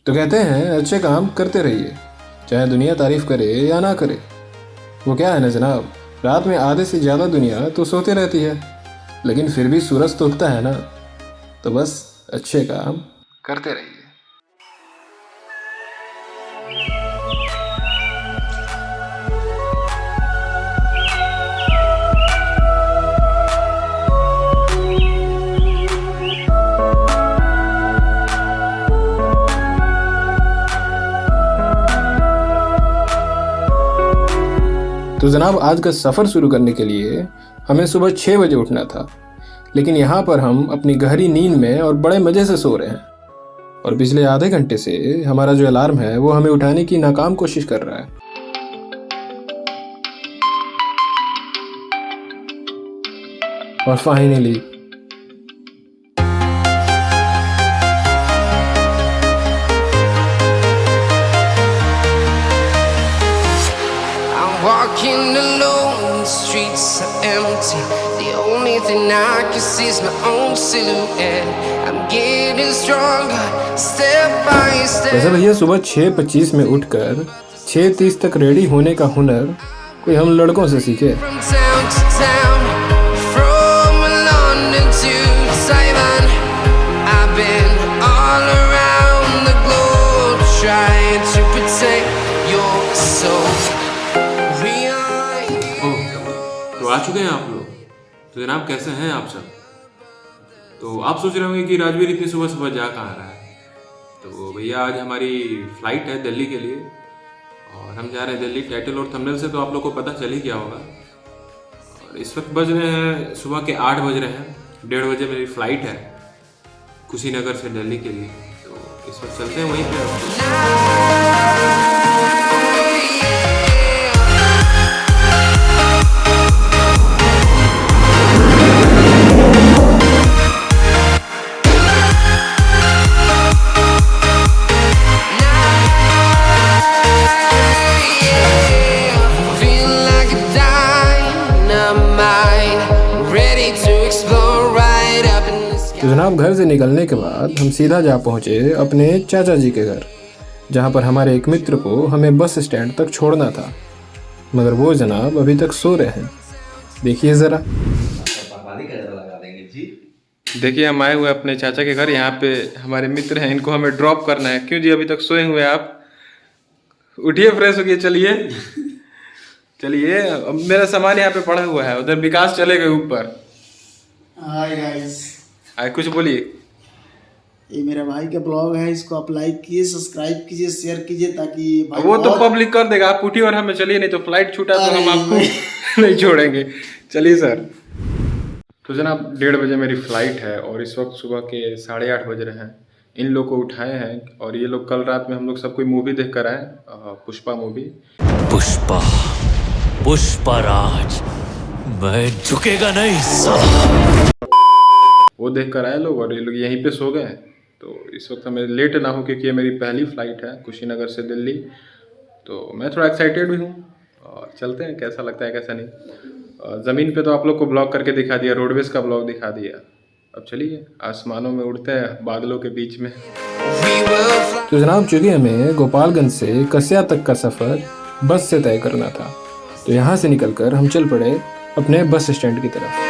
तो कहते हैं अच्छे काम करते रहिए, चाहे दुनिया तारीफ करे या ना करे। वो क्या है ना जनाब, रात में आधे से ज़्यादा दुनिया तो सोती रहती है, लेकिन फिर भी सूरज तो उगता है ना। तो बस अच्छे काम करते रहिए। तो जनाब आज का सफ़र शुरू करने के लिए हमें सुबह 6 बजे उठना था, लेकिन यहाँ पर हम अपनी गहरी नींद में और बड़े मज़े से सो रहे हैं। और पिछले आधे घंटे से हमारा जो अलार्म है वो हमें उठाने की नाकाम कोशिश कर रहा है। और finally walking alone, the streets are empty. The only thing I can see is my own silhouette. I'm getting stronger, step by step. वैसे भैया सुबह 6:25 में उठकर 6:30 तक रेडी होने का हुनर कोई हम लड़कों से सीखे। From town to town, from London to Taiwan, I've been all around the globe trying to protect your soul. तो आ चुके हैं आप लोग। तो जनाब कैसे हैं आप सब? तो आप सोच रहे होंगे कि राजवीर इतनी सुबह सुबह जा कहाँ रहा है। तो भैया आज हमारी फ़्लाइट है दिल्ली के लिए और हम जा रहे हैं दिल्ली। टाइटल और थंबनेल से तो आप लोग को पता चल ही गया होगा। और इस वक्त बज रहे हैं सुबह के 8 बज रहे हैं। 1:30 बजे मेरी फ़्लाइट है कुशीनगर से दिल्ली के लिए। तो इस वक्त चलते हैं वहीं पर। तो जनाब घर से निकलने के बाद हम सीधा जा पहुँचे अपने चाचा जी के घर, जहाँ पर हमारे एक मित्र को हमें बस स्टैंड तक छोड़ना था, मगर वो जनाब अभी तक सो रहे हैं। देखिए ज़रा। देखिए हम आए हुए अपने चाचा के घर। यहाँ पे हमारे मित्र हैं, इनको हमें ड्रॉप करना है। क्यों जी अभी तक सोए हुए आप? उठिए, फ्रेश होइए, चलिए चलिए। अब मेरा सामान यहाँ पे पड़ा हुआ है, उधर विकास चले गए ऊपर। हाय गाइस, कुछ बोलिए। ये मेरा भाई का ब्लॉग है, इसको आप लाइक कीजिए, सब्सक्राइब कीजिए, शेयर कीजिए ताकि भाई वो तो पब्लिक कर देगा। आप उठिए और हमें चलिए, नहीं तो फ्लाइट छूटा तो हम आपको नहीं छोड़ेंगे। चलिए सर। तो जनाब 1:30 बजे मेरी फ़्लाइट है और इस वक्त सुबह के 8:30 बज रहे हैं। इन लोग को उठाए हैं और ये लोग कल रात में हम लोग सब कोई मूवी देख कर आए, पुष्पा मूवी। पुष्पा राज, मैं झुकेगा नहीं। वो देख कर आए लोग और ये लोग यहीं पे सो गए। तो इस वक्त हमें लेट ना हो, क्योंकि ये मेरी पहली फ़्लाइट है कुशीनगर से दिल्ली। तो मैं थोड़ा एक्साइटेड भी हूँ और चलते हैं, कैसा लगता है कैसा नहीं। ज़मीन पे तो आप लोग को ब्लॉग करके दिखा दिया, रोडवेज़ का ब्लॉग दिखा दिया। अब चलिए आसमानों में उड़ते हैं बादलों के बीच में। तो जनाब चूँकि हमें गोपालगंज से कस्या तक का सफ़र बस से तय करना था, तो यहाँ से निकलकर हम चल पड़े अपने बस स्टैंड की तरफ।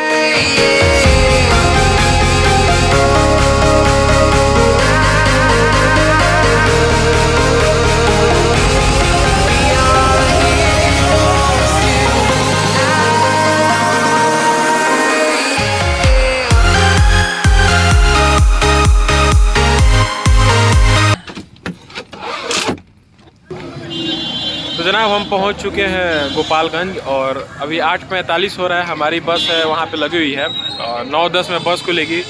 तो जनाब हम पहुंच चुके हैं गोपालगंज और अभी 8:45 हो रहा है। हमारी बस है वहां पे लगी हुई है और 9:10 में बस खुलेगी।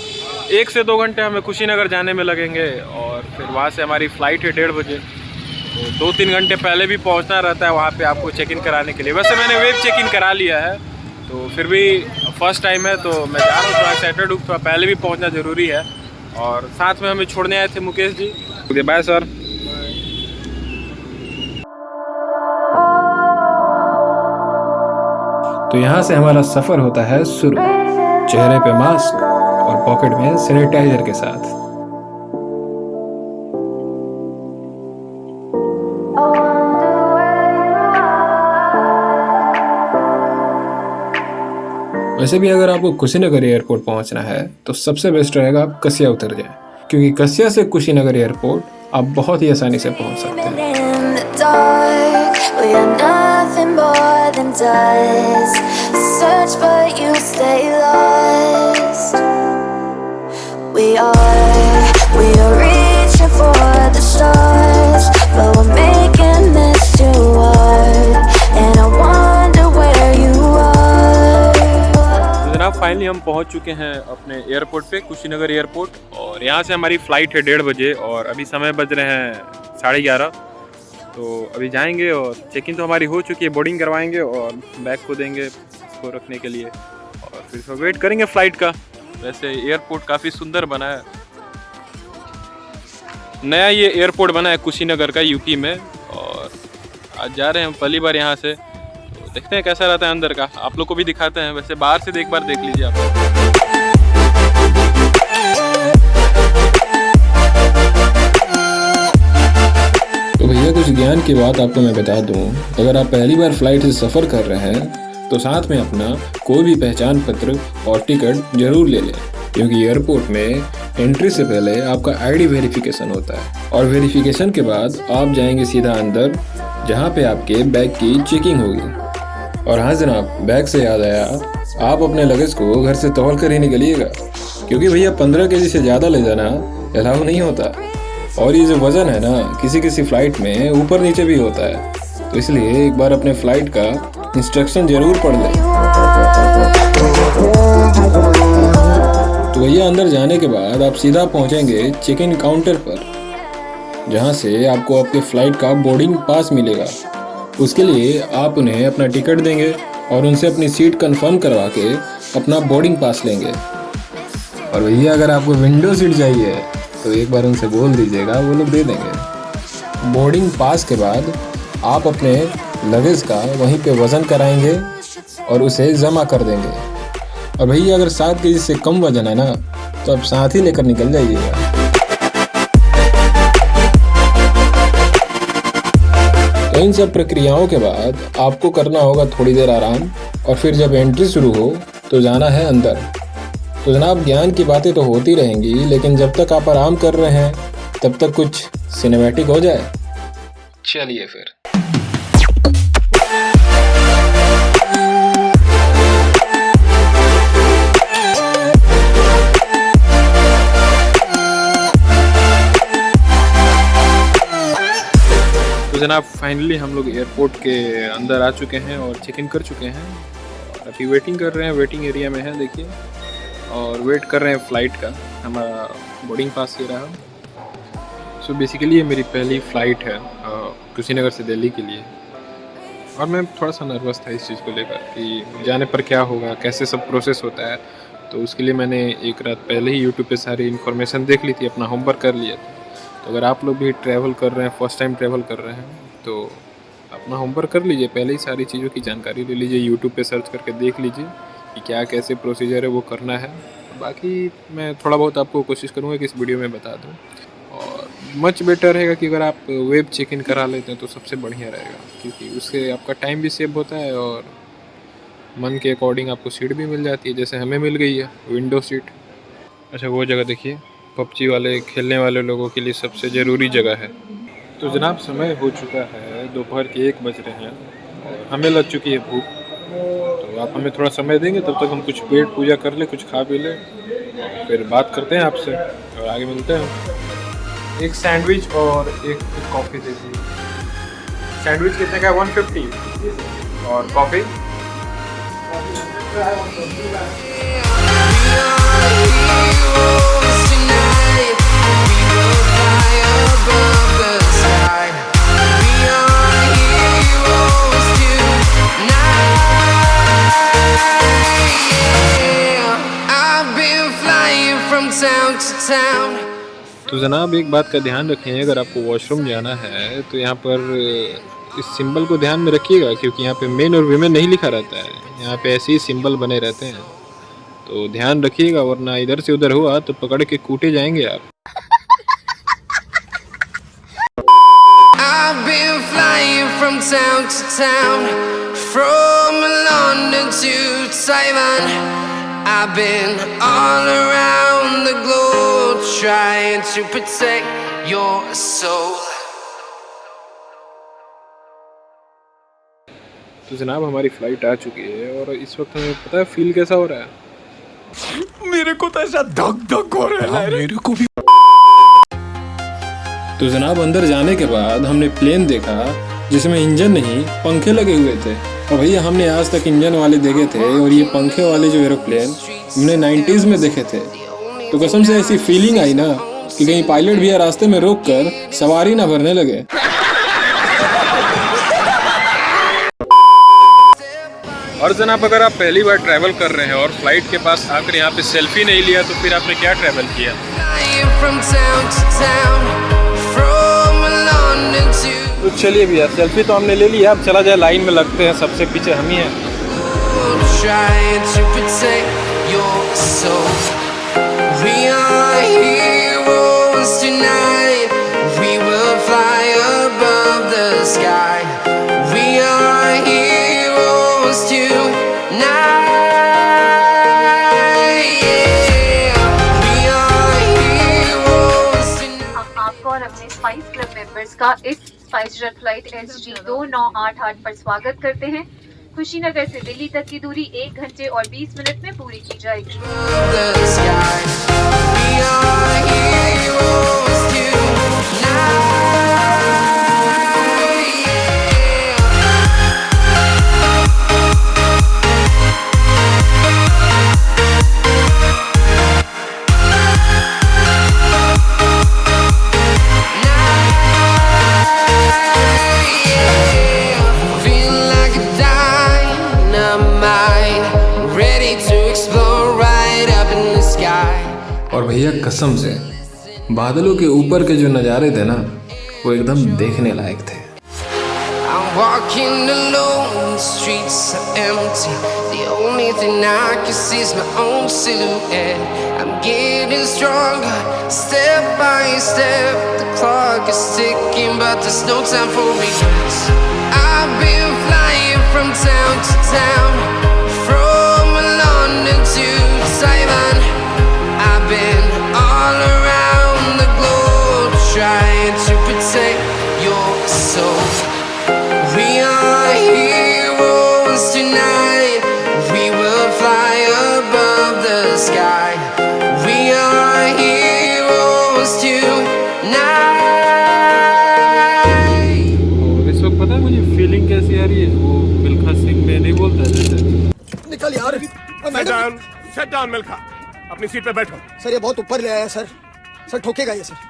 1 से 2 घंटे हमें कुशीनगर जाने में लगेंगे और फिर वहां से हमारी फ़्लाइट है 1:30 बजे। तो 2-3 घंटे पहले भी पहुंचना रहता है वहां पे आपको चेक इन कराने के लिए। वैसे मैंने वेब चेक इन करा लिया है, तो फिर भी फर्स्ट टाइम है तो मैं जा रहा हूँ, थोड़ा एक्साइटेड हूँ। थोड़ा पहले भी पहुँचना ज़रूरी है। और साथ में हमें छोड़ने आए थे Mukesh ji. Okay bye sir. तो यहाँ से हमारा सफ़र होता है शुरू, चेहरे पे मास्क और पॉकेट में सैनिटाइजर के साथ। वैसे भी अगर आपको कुशीनगर एयरपोर्ट पहुंचना है तो सबसे बेस्ट रहेगा आप कसिया उतर जाएं, क्योंकि कसिया से कुशीनगर एयरपोर्ट आप बहुत ही आसानी से पहुंच सकते हैं। In the dark, we are nothing more than dust. Search but you stay lost. We are reaching for the stars, but we're making this too hard. And I wonder where you are. तो जनाब finally हम पहुंच चुके हैं अपने airport पे, Kushinagar airport. और यहाँ से हमारी फ़्लाइट है 1:30 बजे और अभी समय बज रहे हैं 11:30। तो अभी जाएंगे और चेक इन तो हमारी हो चुकी है, बोर्डिंग करवाएंगे और बैग को देंगे इसको रखने के लिए और फिर इसको वेट करेंगे फ़्लाइट का। वैसे एयरपोर्ट काफ़ी सुंदर बना है, नया ये एयरपोर्ट बना है कुशीनगर का, यूपी में। और आज जा रहे हैं हम पहली बार यहाँ से, तो देखते हैं कैसा रहता है अंदर का, आप लोग को भी दिखाते हैं। वैसे बाहर से एक बार देख लीजिए आप। तो भैया कुछ ज्ञान की बात आपको मैं बता दूं, अगर आप पहली बार फ्लाइट से सफ़र कर रहे हैं तो साथ में अपना कोई भी पहचान पत्र और टिकट जरूर ले लें, क्योंकि एयरपोर्ट में एंट्री से पहले आपका आईडी वेरिफिकेशन होता है और वेरिफिकेशन के बाद आप जाएंगे सीधा अंदर, जहां पे आपके बैग की चेकिंग होगी। और हाँ जनाब, बैग से याद आया, आप अपने लगेज को घर से तौल कर ही निकलिएगा, क्योंकि भैया 15 kg से ज़्यादा ले जाना अलाउ नहीं होता। और ये जो वज़न है ना, किसी फ़्लाइट में ऊपर नीचे भी होता है, तो इसलिए एक बार अपने फ़्लाइट का इंस्ट्रक्शन जरूर पढ़ लें। तो भैया अंदर जाने के बाद आप सीधा पहुंचेंगे चेक इन काउंटर पर, जहां से आपको आपके फ़्लाइट का बोर्डिंग पास मिलेगा। उसके लिए आप उन्हें अपना टिकट देंगे और उनसे अपनी सीट कंफर्म करवा के अपना बोर्डिंग पास लेंगे। और भैया अगर आपको विंडो सीट चाहिए तो एक बार उनसे बोल दीजिएगा, वो लोग दे देंगे। बोर्डिंग पास के बाद आप अपने लगेज का वहीं पे वज़न कराएंगे और उसे जमा कर देंगे। और भैया अगर 7 kg से कम वज़न है ना, तो आप साथ ही लेकर निकल जाइएगा। तो इन सब प्रक्रियाओं के बाद आपको करना होगा थोड़ी देर आराम, और फिर जब एंट्री शुरू हो तो जाना है अंदर। तो जनाब ज्ञान की बातें तो होती रहेंगी, लेकिन जब तक आप आराम कर रहे हैं तब तक कुछ सिनेमैटिक हो जाए। चलिए फिर। तो जनाब फाइनली हम लोग एयरपोर्ट के अंदर आ चुके हैं और चेक इन कर चुके हैं। अभी वेटिंग कर रहे हैं, वेटिंग एरिया में है देखिए, और वेट कर रहे हैं फ़्लाइट का। हमारा बोर्डिंग पास ये रहा। सो बेसिकली ये मेरी पहली फ़्लाइट है कुशीनगर से दिल्ली के लिए, और मैं थोड़ा सा नर्वस था इस चीज़ को लेकर कि जाने पर क्या होगा, कैसे सब प्रोसेस होता है। तो उसके लिए मैंने एक रात पहले ही यूट्यूब पे सारी इन्फॉर्मेशन देख ली थी, अपना होमवर्क कर लिया था। तो अगर आप लोग भी ट्रैवल कर रहे हैं, फर्स्ट टाइम ट्रैवल कर रहे हैं, तो अपना होमवर्क कर लीजिए, पहले ही सारी चीज़ों की जानकारी ले लीजिए, यूट्यूब पे सर्च करके देख लीजिए कि क्या कैसे प्रोसीजर है वो करना है। बाकी मैं थोड़ा बहुत आपको कोशिश करूँगा कि इस वीडियो में बता दूँ। और मच बेटर रहेगा कि अगर आप वेब चेक इन करा लेते हैं तो सबसे बढ़िया रहेगा, क्योंकि उससे आपका टाइम भी सेव होता है और मन के अकॉर्डिंग आपको सीट भी मिल जाती है, जैसे हमें मिल गई है विंडो सीट। अच्छा वो जगह देखिए, पबजी वाले खेलने वाले लोगों के लिए सबसे ज़रूरी जगह है। तो जनाब समय हो चुका है, दोपहर के 1 बज रहे हैं और हमें लग चुकी है भूख। तो आप हमें थोड़ा समय देंगे, तब तक हम कुछ पेट पूजा कर ले, कुछ खा पी ले, फिर बात करते हैं आपसे और आगे मिलते हैं। एक सैंडविच और एक कॉफ़ी दे दीजिए। सैंडविच कितने का है? 150 और कॉफ़ी तो जनाब एक बात का ध्यान रखें, अगर आपको वॉशरूम जाना है तो यहाँ पर इस सिंबल को ध्यान में रखिएगा, क्योंकि यहाँ पे मेन और वीमेन नहीं लिखा रहता है, यहाँ पे ऐसे ही सिंबल बने रहते हैं। तो ध्यान रखिएगा, वरना इधर से उधर हुआ तो पकड़ के कूटे जाएंगे आप। I've been flying from town to town, from London to Taiwan. I've been all around the globe trying to protect your soul. तो जनाब हमारी फ़्लाइट आ चुकी है और इस वक्त हमें पता है फील कैसा हो रहा है। मेरे को तो ऐसा धक धक हो रहा है, मेरे को भी। तो जनाब अंदर जाने के बाद हमने प्लेन देखा जिसमें इंजन नहीं पंखे लगे हुए थे। और भैया हमने आज तक इंजन वाले देखे थे और ये पंखे वाले जो एरोप्लेन हमने 90s में देखे थे। तो कसम से ऐसी फीलिंग आई ना कि कहीं पायलट भैया रास्ते में रोक कर सवारी ना भरने लगे। और जनाब अगर आप पहली बार ट्रैवल कर रहे हैं और फ्लाइट के पास आकर यहाँ पे सेल्फी नहीं लिया तो फिर आपने क्या ट्रैवल किया। तो चलिए भैया सेल्फी तो हमने ले लिया, अब चला जाए लाइन में लगते हैं, सबसे पीछे हम ही हैं। स्पाइस क्लब मेंबर्स का इस स्पाइस जेट फ्लाइट SG 2988 पर स्वागत करते हैं। कुशीनगर से दिल्ली तक की दूरी 1 घंटे और 20 मिनट में पूरी की जाएगी। और भैया कसम से बादलों के ऊपर के जो नज़ारे थे ना वो एकदम देखने लायक थे। I'm walking alone, the streets are empty. The only thing I can see is my own silhouette. I'm getting stronger, step by step. The clock is ticking, but there's no time for regrets. I've been flying from town to town, from London to Taiwan. I've been all around the globe trying to protect your soul. We are heroes tonight. We will fly above the sky. We are heroes tonight. और इस वक्त पता है मुझे feeling कैसी आ रही है, वो मिल्खा सिंह में नहीं बोलता जैसे। निकल यार। Sit down, Milkha. अपनी सीट पे बैठो। सर ये बहुत ऊपर ले आया सर। सर ठोकेगा ये sir.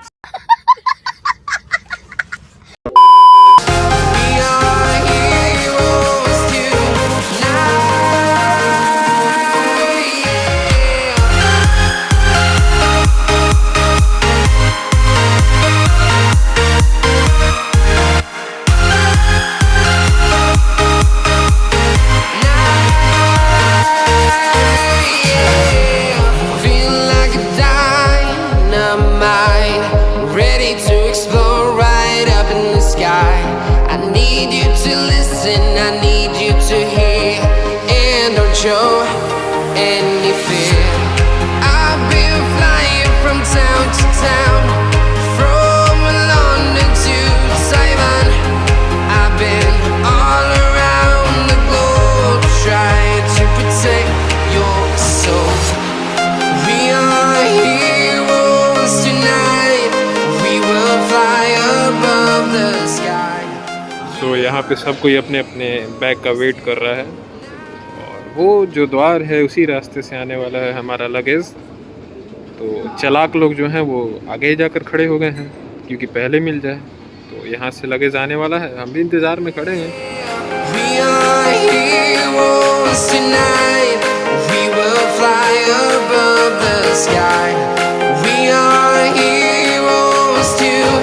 Show any fear. I've been flying from town to town, from London to Taiwan. I've been all around the globe trying to protect your soul. We are heroes tonight. We will fly above the sky. तो यहाँ पे सब कोई अपने अपने bag का wait कर रहा है। वो जो द्वार है उसी रास्ते से आने वाला है हमारा लगेज। तो चालाक लोग जो हैं वो आगे जाकर खड़े हो गए हैं क्योंकि पहले मिल जाए। तो यहाँ से लगेज आने वाला है, हम भी इंतज़ार में खड़े हैं। We are heroes tonight. We will fly above the sky. We are heroes tonight.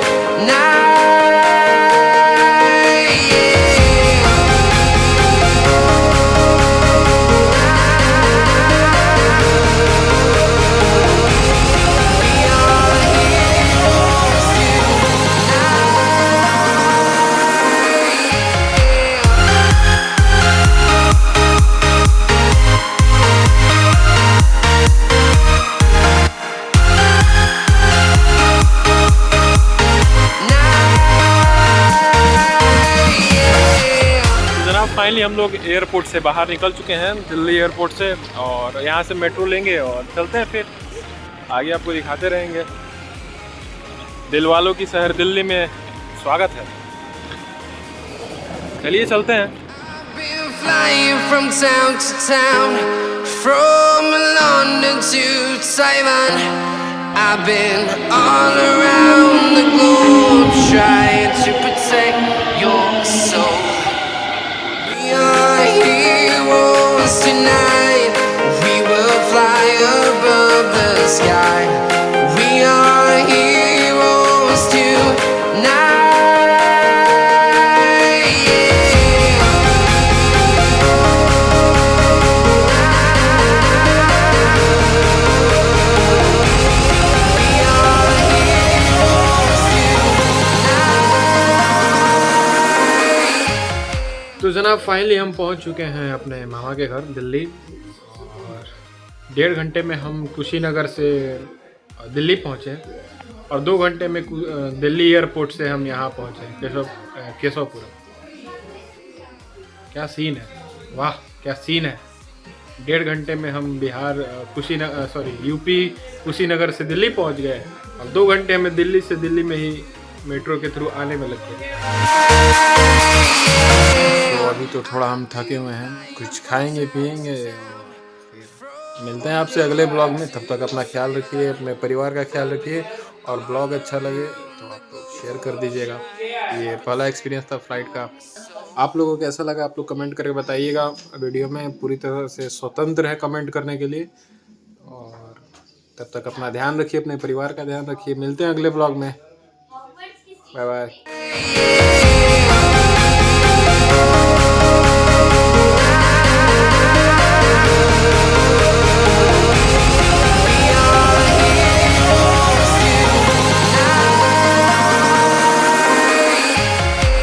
Finally हम लोग एयरपोर्ट से बाहर निकल चुके हैं, दिल्ली एयरपोर्ट से, और यहाँ से मेट्रो लेंगे और चलते हैं, फिर आगे आपको दिखाते रहेंगे। दिल वालों की शहर दिल्ली में स्वागत है, चलिए चलते हैं। Been flying from town to town, from London to Taiwan. I've been all around the globe trying to protect your soul. We are heroes tonight. We will fly above the sky. We are heroes tonight. तो जनाब finally हम पहुंच चुके हैं अपने मामा के घर दिल्ली, और 1.5 घंटे में हम कुशीनगर से दिल्ली पहुंचे, और 2 घंटे में दिल्ली एयरपोर्ट से हम यहाँ पहुंचे केशवपुरम। क्या सीन है, वाह क्या सीन है। 1.5 घंटे में हम बिहार यूपी कुशीनगर से दिल्ली पहुंच गए, और 2 घंटे हमें दिल्ली में ही मेट्रो के थ्रू आने में लग गए। तो अभी तो थोड़ा हम थके हुए हैं, कुछ खाएंगे पिएंगे, मिलते हैं आपसे अगले ब्लॉग में। तब तक अपना ख्याल रखिए, अपने परिवार का ख्याल रखिए, और ब्लॉग अच्छा लगे तो आप लोग शेयर कर दीजिएगा। ये पहला एक्सपीरियंस था फ्लाइट का। आप लोगों को कैसा लगा आप लोग कमेंट करके बताइएगा। वीडियो में पूरी तरह से स्वतंत्र है कमेंट करने के लिए, और तब तक अपना ध्यान रखिए, अपने परिवार का ध्यान रखिए। मिलते हैं अगले ब्लॉग में, बाय बाय।